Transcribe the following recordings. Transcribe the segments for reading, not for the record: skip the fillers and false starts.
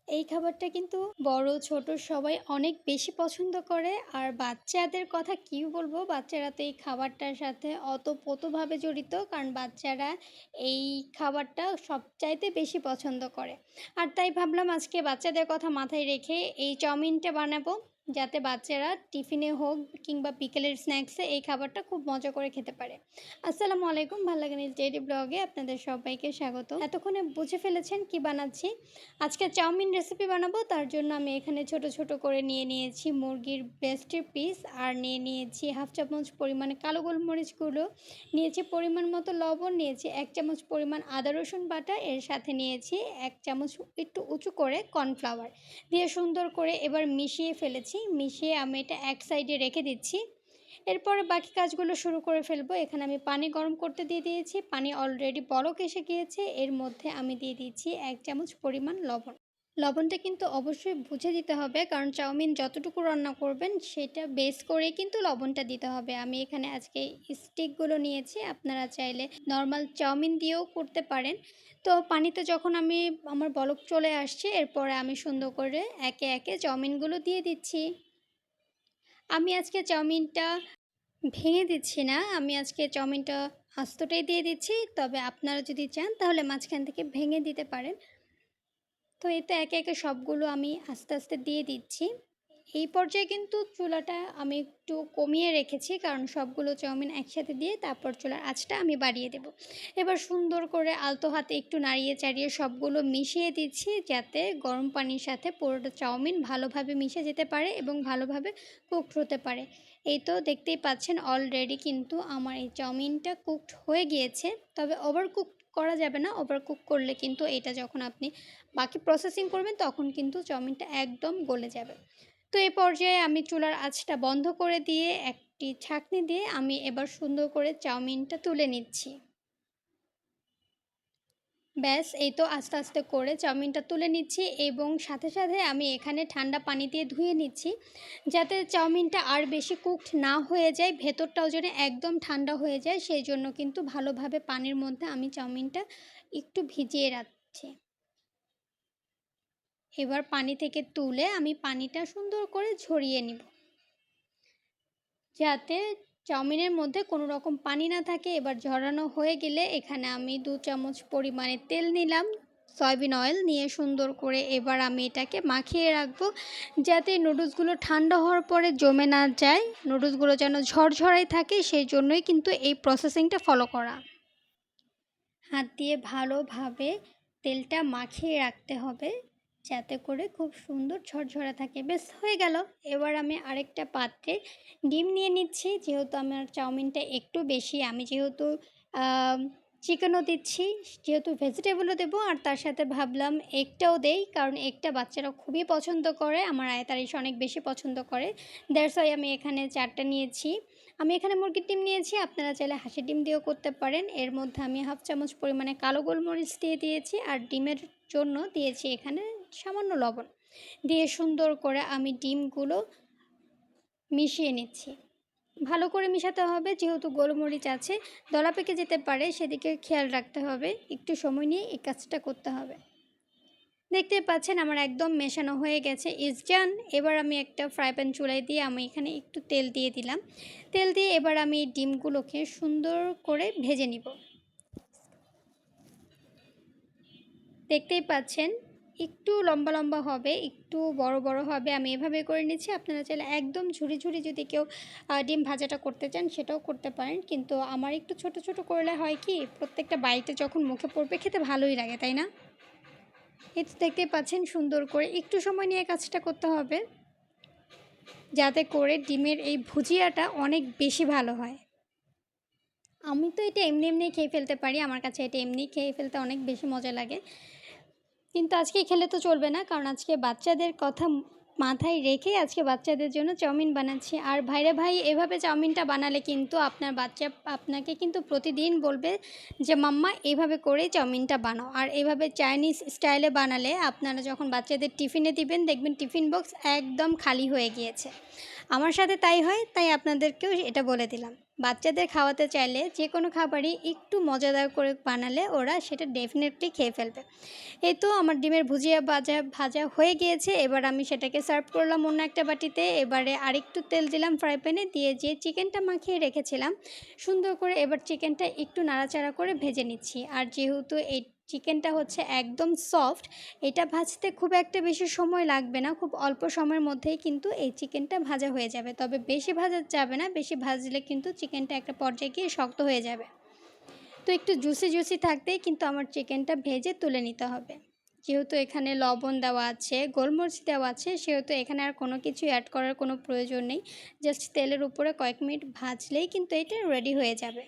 এই খাবারটা কিন্তু বড় ছোট সবাই অনেক বেশি পছন্দ করে। আর বাচ্চাদের কথা কি বলবো, বাচ্চারা তো এই খাবারটার সাথে ওতপ্রোতভাবে জড়িত, কারণ বাচ্চারা এই খাবারটা সবচাইতে বেশি পছন্দ করে। আর তাই ভাবলাম আজকে বাচ্চাদের কথা মাথায় রেখে এই চাউমিনটা বানাবো, যাতে বাচ্চারা টিফিনে হোক কিংবা বিকেলের স্ন্যাক্সে এই খাবারটা খুব মজা করে খেতে পারে। আসসালামু আলাইকুম, ভালো লাগে ডেইলি ব্লগে আপনাদের সবাইকে স্বাগত। এতক্ষণে বুঝে ফেলেছেন কি বানাচ্ছি। আজকে চাউমিন রেসিপি বানাবো, তার জন্য আমি এখানে ছোট ছোট করে নিয়ে নিয়েছি মুরগির ব্রেস্টের পিস, আর নিয়ে নিয়েছি হাফ চামচ পরিমাণে কালো গোলমরিচ গুঁড়ো, নিয়েছি পরিমাণ মতো লবণ, নিয়েছি 1 চামচ পরিমাণ আদা রসুন বাটা, এর সাথে নিয়েছি 1 চামচ একটু উঁচু করে কর্নফ্লাওয়ার দিয়ে সুন্দর করে এবার মিশিয়ে ফেলেছি। মিশিয়ে আমি এটা এক সাইডে রেখে দিচ্ছি। এরপরে বাকি কাজগুলো শুরু করে ফেলবো। এখানে আমি পানি গরম করতে দিয়ে দিয়েছি, পানি অলরেডি বলক এসে গিয়েছে। এর মধ্যে আমি দিয়ে দিচ্ছি 1 চামচ পরিমাণ লবণ। লবণটা কিন্তু অবশ্যই বুঝে দিতে হবে, কারণ চাউমিন যতটুকু রান্না করবেন সেটা বেস করেই কিন্তু লবণটা দিতে হবে। আমি এখানে আজকে স্টিকগুলো নিয়েছি, আপনারা চাইলে নর্মাল চাউমিন দিয়েও করতে পারেন। তো পানিতে যখন আমার বলক চলে আসছে, এরপরে আমি সুন্দর করে একে একে চাউমিনগুলো দিয়ে দিচ্ছি। আমি আজকে চাউমিনটা ভেঙে দিচ্ছি না, আমি আজকে চাউমিনটা আস্তটাই দিয়ে দিচ্ছি। তবে আপনারা যদি চান তাহলে মাঝখান থেকে ভেঙে দিতে পারেন। তো এতে একে একে সবগুলো আমি আস্তে আস্তে দিয়ে দিচ্ছি। এই পর্যায়ে কিন্তু চুলাটা আমি একটু কমিয়ে রেখেছি, কারণ সবগুলো চাউমিন একসাথে দিয়ে তারপর চুলার আঁচটা আমি বাড়িয়ে দেব। এবার সুন্দর করে আলতো হাতে একটু নাড়িয়ে চাড়িয়ে সবগুলো মিশিয়ে দিচ্ছি, যাতে গরম পানির সাথে পুরোটা চাউমিন ভালোভাবে মিশে যেতে পারে এবং ভালোভাবে কুকড হতে পারে। এই তো দেখতেই পাচ্ছেন অলরেডি কিন্তু আমার এই চাউমিনটা কুকড হয়ে গিয়েছে। তবে ওভারকুক করা যাবে না, ওভারকুক করলে কিন্তু এটা যখন আপনি বাকি প্রসেসিং করবেন তখন কিন্তু চাউমিনটা একদম গলে যাবে। তো এই পর্যায়ে আমি চুলার আঁচটা বন্ধ করে দিয়ে একটি ছাঁকনি দিয়ে আমি এবার সুন্দর করে চাউমিনটা তুলে নিচ্ছি। ব্যাস, এই তো আস্তে আস্তে করে চাউমিনটা তুলে নিচ্ছি এবং সাথে সাথে আমি এখানে ঠান্ডা পানি দিয়ে ধুয়ে নিচ্ছি, যাতে চাউমিনটা আর বেশি কুকড না হয়ে যায়, ভেতরটাও যেন একদম ঠান্ডা হয়ে যায়। সেই জন্য কিন্তু ভালোভাবে পানির মধ্যে আমি চাউমিনটা একটু ভিজিয়ে রাখছি। এবার পানি থেকে তুলে আমি পানিটা সুন্দর করে ঝরিয়ে নিব, যাতে চাউমিনের মধ্যে কোনো রকম পানি না থাকে। এবার ঝরানো হয়ে গেলে এখানে আমি 2 চামচ পরিমাণে তেল নিলাম, সয়াবিন অয়েল নিয়ে সুন্দর করে এবার আমি এটাকে মাখিয়ে রাখবো, যাতে নুডলসগুলো ঠান্ডা হওয়ার পরে জমে না যায়, নুডলসগুলো যেন ঝরঝরাই থাকে। সেই জন্যই কিন্তু এই প্রসেসিংটা ফলো করা। হাত দিয়ে ভালোভাবে তেলটা মাখিয়ে রাখতে হবে, যাতে করে খুব সুন্দর ঝরঝরা থাকে। বেশ, হয়ে গেল। এবার আমি আরেকটা পাত্রে ডিম নিয়ে নিচ্ছি। যেহেতু আমার চাউমিনটা একটু বেশি, আমি যেহেতু চিকেনও দিচ্ছি, যেহেতু ভেজিটেবলও দেবো, আর তার সাথে ভাবলাম এগটাও দেই, কারণ এগটা বাচ্চারা খুবই পছন্দ করে, আমার আয়তারিশ অনেক বেশি পছন্দ করে। দ্যাটস ওয়াই আমি এখানে 4টা নিয়েছি। আমি এখানে মুরগির ডিম নিয়েছি, আপনারা চাইলে হাঁসের ডিম দিয়েও করতে পারেন। এর মধ্যে আমি হাফ চামচ পরিমাণে কালো গোলমরিচ দিয়ে দিয়েছি, আর ডিমের জন্য দিয়েছি এখানে সামান্য লবণ। দিয়ে সুন্দর করে আমি ডিমগুলো মিশিয়ে নিচ্ছি। ভালো করে মিশাতে হবে, যেহেতু গোলমরিচ আছে, দলা পেকে যেতে পারে, সেদিকে খেয়াল রাখতে হবে। একটু সময় নিয়ে এই কাজটা করতে হবে। দেখতে পাচ্ছেন আমার একদম মেশানো হয়ে গেছে, ইজ ডান। এবার আমি একটা ফ্রাই প্যান চুলায় দিয়ে আমি এখানে একটু তেল দিয়ে দিলাম। তেল দিয়ে এবার আমি ডিমগুলোকে সুন্দর করে ভেজে নিব। দেখতেই পাচ্ছেন একটু লম্বা লম্বা হবে, একটু বড় বড় হবে, আমি এভাবে করে নিচ্ছি। আপনারা চাইলে একদম ঝুরি ঝুরি যদি কেউ ডিম ভাজাটা করতে চান সেটাও করতে পারেন, কিন্তু আমার একটু ছোট ছোট করলে হয় কি, প্রত্যেকটা বাইটে যখন মুখে পড়বে খেতে ভালোই লাগে, তাই না? এই তো দেখতেই পাচ্ছেন সুন্দর করে একটু সময় নিয়ে কাজটা করতে হবে, যাতে করে ডিমের এই ভুজিয়াটা অনেক বেশি ভালো হয়। আমি তো এটা এমনি এমনি খেয়ে ফেলতে পারি, আমার কাছে এটা এমনি খেয়ে ফেলতে অনেক বেশি মজা লাগে। কিন্তু আজকে খেলে তো চলবে না, কারণ আজকে বাচ্চাদের কথা মাথায় রেখে আজকে বাচ্চাদের জন্য চাউমিন বানাচ্ছি। আর ভাইরে ভাই, এভাবে চাউমিনটা বানালে কিন্তু আপনার বাচ্চা আপনাকে কিন্তু প্রতিদিন বলবে যে মাম্মা এইভাবে করেই চাউমিনটা বানাও। আর এভাবে চাইনিজ স্টাইলে বানালে আপনারা যখন বাচ্চাদের টিফিনে দিবেন, দেখবেন টিফিন বক্স একদম খালি হয়ে গিয়েছে। আমার সাথে তাই হয়, তাই আপনাদেরকেও এটা বলে দিলাম। বাচ্চাদের খাওয়াতে চাইলে যে কোনো খাবারই একটু মজাদার করে বানালে ওরা সেটা ডেফিনেটলি খেয়ে ফেলবে। এই তো আমার ডিমের ভুজিয়া ভাজা হয়ে গিয়েছে। এবার আমি সেটাকে সার্ভ করলাম অন্য একটা বাটিতে। এবারে আরেকটু তেল দিলাম ফ্রাই প্যানে, দিয়ে যে চিকেনটা মাখিয়ে রেখেছিলাম সুন্দর করে এবার চিকেনটা একটু নাড়াচাড়া করে ভেজে নিচ্ছি। আর যেহেতু এই চিকেনটা হচ্ছে একদম সফট, এটা ভাজতে খুব একটা বেশি সময় লাগবে না, খুব অল্প সময়ের মধ্যেই কিন্তু এই চিকেনটা ভাজা হয়ে যাবে। তবে বেশি ভাজা যাবে না, বেশি ভাজলে কিন্তু চিকেনটা একটা পর্যায়ে গিয়ে শক্ত হয়ে যাবে। তো একটু জুসি জুসি থাকতেই কিন্তু আমার চিকেনটা ভেজে তুলে নিতে হবে। যেহেতু এখানে লবণ দেওয়া আছে, গোলমরিচ দেওয়া আছে, সেহেতু এখানে আর কোনো কিছু অ্যাড করার কোনো প্রয়োজন নেই। জাস্ট তেলের উপরে কয়েক মিনিট ভাজলেই কিন্তু এটা রেডি হয়ে যাবে।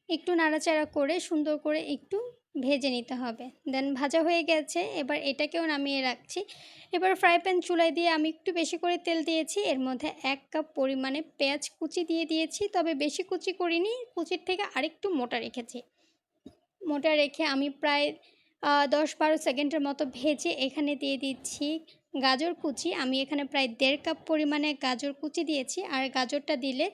একটু নাড়াচাড়া করে সুন্দর করে একটু ভেজে নিতে হবে। দেন ভাজা হয়ে গেছে, এবার এটাকেও নামিয়ে রাখছি। এবার ফ্রাই প্যান চুলায় দিয়ে আমি একটু বেশি করে তেল দিয়েছি, এর মধ্যে 1 কাপ পরিমাণে পেঁয়াজ কুচি দিয়ে দিয়েছি, তবে বেশি কুচি করিনি, কুচির থেকে আরেকটু মোটা রেখেছি। মোটা রেখে আমি প্রায় 10-12 সেকেন্ডের মতো ভেজে এখানে দিয়ে দিচ্ছি গাজর কুচি। আমি এখানে প্রায় 1.5 কাপ পরিমাণে গাজর কুচি দিয়েছি। আর গাজরটা দিলে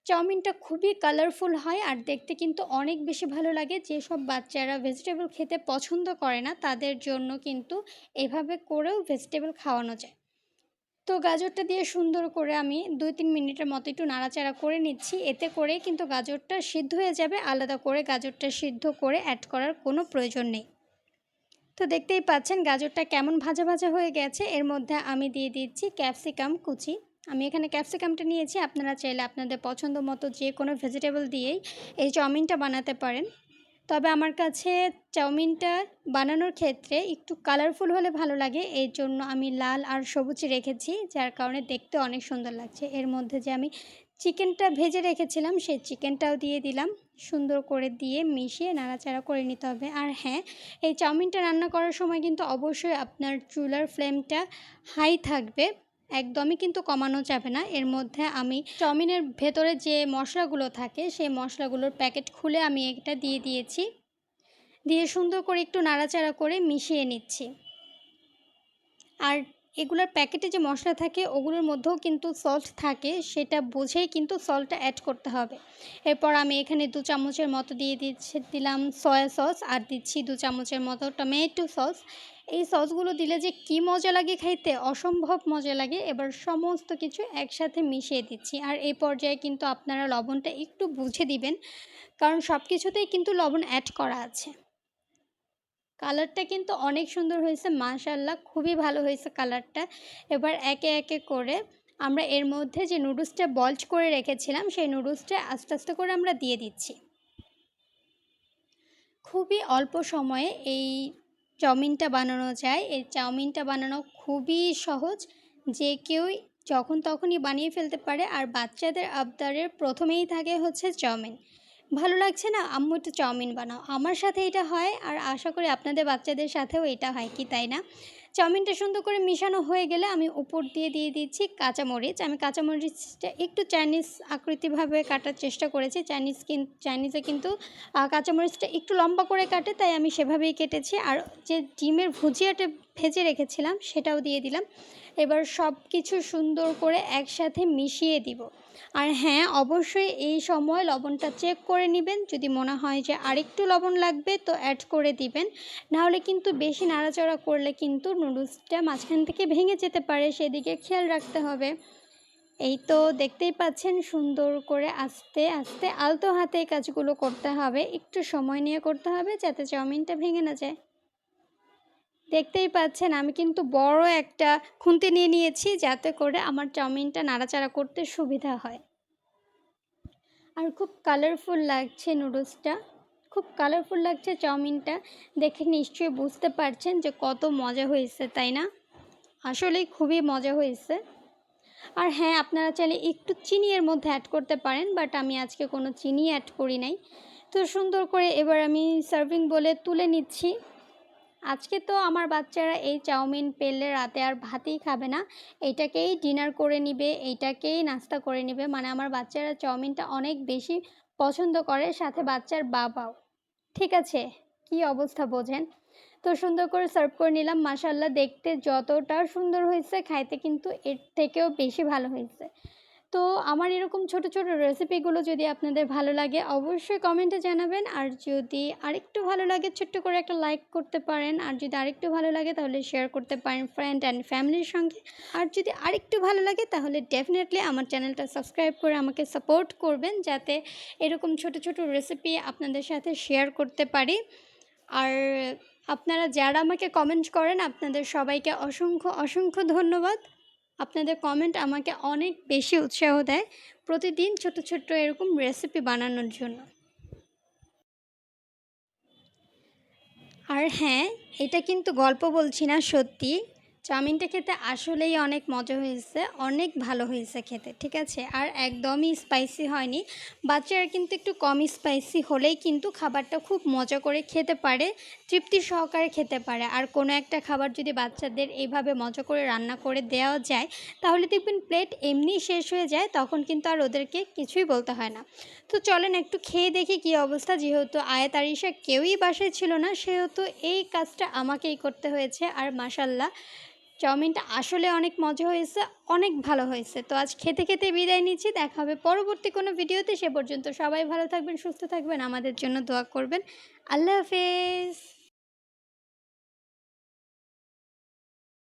চাউমিনটা খুবই কালারফুল হয় আর দেখতে কিন্তু অনেক বেশি ভালো লাগে। যেসব বাচ্চারা ভেজিটেবল খেতে পছন্দ করে না তাদের জন্য কিন্তু এভাবে করেও ভেজিটেবল খাওয়ানো যায়। তো গাজরটা দিয়ে সুন্দর করে আমি 2-3 মিনিটের মতো একটু নাড়াচাড়া করে নিচ্ছি। এতে করে কিন্তু গাজরটা সিদ্ধ হয়ে যাবে, আলাদা করে গাজরটা সিদ্ধ করে অ্যাড করার কোনো প্রয়োজন নেই। তো দেখতেই পাচ্ছেন গাজরটা কেমন ভাজা ভাজা হয়ে গেছে। এর মধ্যে আমি দিয়ে দিচ্ছি ক্যাপসিকাম কুচি। আমি এখানে ক্যাপসিকামটা নিয়েছি, আপনারা চাইলে আপনাদের পছন্দ মতো যে কোনো ভেজিটেবল দিয়েই এই চাউমিনটা বানাতে পারেন। তবে আমার কাছে চাউমিনটা বানানোর ক্ষেত্রে একটু কালারফুল হলে ভালো লাগে, এর জন্য আমি লাল আর সবুজ রেখেছি, যার কারণে দেখতে অনেক সুন্দর লাগছে। এর মধ্যে যে আমি চিকেনটা ভেজে রেখেছিলাম সেই চিকেনটাও দিয়ে দিলাম, সুন্দর করে দিয়ে মিশিয়ে নাড়াচাড়া করে নিতে হবে। আর হ্যাঁ, এই চাউমিনটা রান্না করার সময় কিন্তু অবশ্যই আপনার চুলার ফ্লেমটা হাই থাকবে, একদমই কিন্তু কমানো যাবে না। এর মধ্যে আমি চাউমিনের ভেতরে যে মশলাগুলো থাকে সেই মশলাগুলোর প্যাকেট খুলে আমি এটা দিয়ে দিয়েছি, দিয়ে সুন্দর করে একটু নাড়াচাড়া করে মিশিয়ে নিচ্ছি। আর এগুলোর প্যাকেটে যে মশলা থাকে ওগুলোর মধ্যেও কিন্তু সল্ট থাকে, সেটা বুঝেই কিন্তু সল্টটা অ্যাড করতে হবে। এরপর আমি এখানে 2 চামচের মতো দিলাম সয়া সস, আর দিচ্ছি 2 চামচের মতো টমেটো সস। এই সসগুলো দিলে যে কী মজা লাগে খাইতে, অসম্ভব মজা লাগে। এবার সমস্ত কিছু একসাথে মিশিয়ে দিচ্ছি। আর এই পর্যায়ে কিন্তু আপনারা লবণটা একটু বুঝে দিবেন, কারণ সব কিছুতেই কিন্তু লবণ অ্যাড করা আছে। কালারটা কিন্তু অনেক সুন্দর হয়েছে, মাশাআল্লাহ খুবই ভালো হয়েছে কালারটা। এবার একে একে করে আমরা এর মধ্যে যে নুডলসটা বয়েলড করে রেখেছিলাম সেই নুডলসটা আস্তে আস্তে করে আমরা দিয়ে দিচ্ছি। খুবই অল্প সময়ে এই চাউমিনটা বানানো যায়। এই চাউমিনটা বানানো খুবই সহজ, যে কেউই যখন তখনই বানিয়ে ফেলতে পারে। আর বাচ্চাদের আবদারের প্রথমেই থাকে হচ্ছে চাউমিন। ভালো লাগছে না, আম্মু একটু চাউমিন বানাও। আমার সাথে এটা হয়, আর আশা করি আপনাদের বাচ্চাদের সাথেও এটা হয় কি তাই না? চাউমিনটা সুন্দর করে মিশানো হয়ে গেলে আমি উপর দিয়ে দিয়ে দিচ্ছি কাঁচামরিচ। আমি কাঁচামরিচটা একটু চাইনিজ আকৃতিভাবে কাটার চেষ্টা করেছি। চাইনিজে কিন্তু কাঁচামরিচটা একটু লম্বা করে কাটে, তাই আমি সেভাবেই কেটেছি। আর যে ডিমের ভুজিয়াটা ভেজে রেখেছিলাম সেটাও দিয়ে দিলাম। এবার সব কিছু সুন্দর করে একসাথে মিশিয়ে দিব। আর হ্যাঁ, অবশ্যই এই সময় লবণটা চেক করে নেবেন, যদি মনে হয় যে আরেকটু লবণ লাগবে তো অ্যাড করে দিবেন। নাহলে কিন্তু বেশি নাড়াচাড়া করলে কিন্তু নুডলসটা মাঝখান থেকে ভেঙে যেতে পারে, সেদিকে খেয়াল রাখতে হবে। এই তো দেখতেই পাচ্ছেন সুন্দর করে আস্তে আস্তে আলতো হাতে এই কাজগুলো করতে হবে, একটু সময় নিয়ে করতে হবে যাতে চাউমিনটা ভেঙে না যায়। দেখতেই পাচ্ছেন আমি কিন্তু বড় একটা খুন্তি নিয়ে নিয়েছি, যাতে করে আমার চাউমিনটা নাড়াচাড়া করতে সুবিধা হয়। আর খুব কালারফুল লাগছে নুডলসটা, খুব কালারফুল লাগছে চাউমিনটা। দেখে নিশ্চয়ই বুঝতে পারছেন যে কত মজা হয়েছে, তাই না? আসলেই খুবই মজা হয়েছে। আর হ্যাঁ, আপনারা চাইলে একটু চিনি এর মধ্যে অ্যাড করতে পারেন, বাট আমি আজকে কোনো চিনি অ্যাড করি নাই। তো সুন্দর করে এবার আমি সার্ভিং বলে তুলে নিচ্ছি। আজকে তো আমার বাচ্চারা এই চাউমিন পেলে রাতে আর ভাতই খাবে না, এইটাকেই ডিনার করে নিবে, এইটাকেই নাস্তা করে নিবে। মানে আমার বাচ্চারা চাউমিনটা অনেক বেশি পছন্দ করে, সাথে বাচ্চার বাবাও। ঠিক আছে, কি অবস্থা বোঝেন? তো সুন্দর করে সার্ভ করে নিলাম। মাশাআল্লাহ দেখতে যতটা সুন্দর হয়েছে খাইতে কিন্তু এর থেকেও বেশি ভালো হয়েছে। তো আমার এরকম ছোট, ছোট রেসিপিগুলো যদি আপনাদের ভালো লাগে অবশ্যই কমেন্টে জানাবেন। আর যদি আরেকটু ভালো লাগে ছোট্ট করে একটা লাইক করতে পারেন। আর যদি আরেকটু ভালো লাগে তাহলে শেয়ার করতে পারেন ফ্রেন্ড অ্যান্ড ফ্যামিলির সঙ্গে। আর যদি আরেকটু ভালো লাগে তাহলে ডেফিনেটলি আমার চ্যানেলটা সাবস্ক্রাইব করে আমাকে সাপোর্ট করবেন, যাতে এরকম ছোট, ছোট রেসিপি আপনাদের সাথে শেয়ার করতে পারি। আর আপনারা যারা আমাকে কমেন্ট করেন আপনাদের সবাইকে অসংখ্য, অসংখ্য ধন্যবাদ। আপনাদের কমেন্ট আমাকে অনেক বেশি উৎসাহ দেয় প্রতিদিন ছোট, ছোট্ট এরকম রেসিপি বানানোর জন্য। আর হ্যাঁ, এটা কিন্তু গল্প বলছি না, সত্যি। চাউমিনটা খেতে আসলেই অনেক মজা হয়েছে, অনেক ভালো হয়েছে খেতে, ঠিক আছে? আর একদমই স্পাইসি হয়নি। বাচ্চারা কিন্তু একটু কম স্পাইসি হলেই কিন্তু খাবারটা খুব মজা করে খেতে পারে, তৃপ্তি সহকারে খেতে পারে। আর কোনো একটা খাবার যদি বাচ্চাদের এইভাবে মজা করে রান্না করে দেওয়া যায় তাহলে দেখবেন প্লেট এমনিই শেষ হয়ে যায়, তখন কিন্তু আর ওদেরকে কিছুই বলতে হয় না। তো চলেন একটু খেয়ে দেখি কী অবস্থা। যেহেতু আয়াত আরিশা কেউই বাসায় ছিল না সেহেতু এই কাজটা আমাকেই করতে হয়েছে। আর মাশাল্লাহ চাউমিনটা আসলে অনেক মজা হয়েছে, অনেক ভালো হয়েছে। তো আজ খেতে খেতে বিদায় নিচ্ছি, দেখা হবে পরবর্তী কোনো ভিডিওতে। সে পর্যন্ত সবাই ভালো থাকবেন, সুস্থ থাকবেন, আমাদের জন্য দোয়া করবেন। আল্লাহ হাফেজ।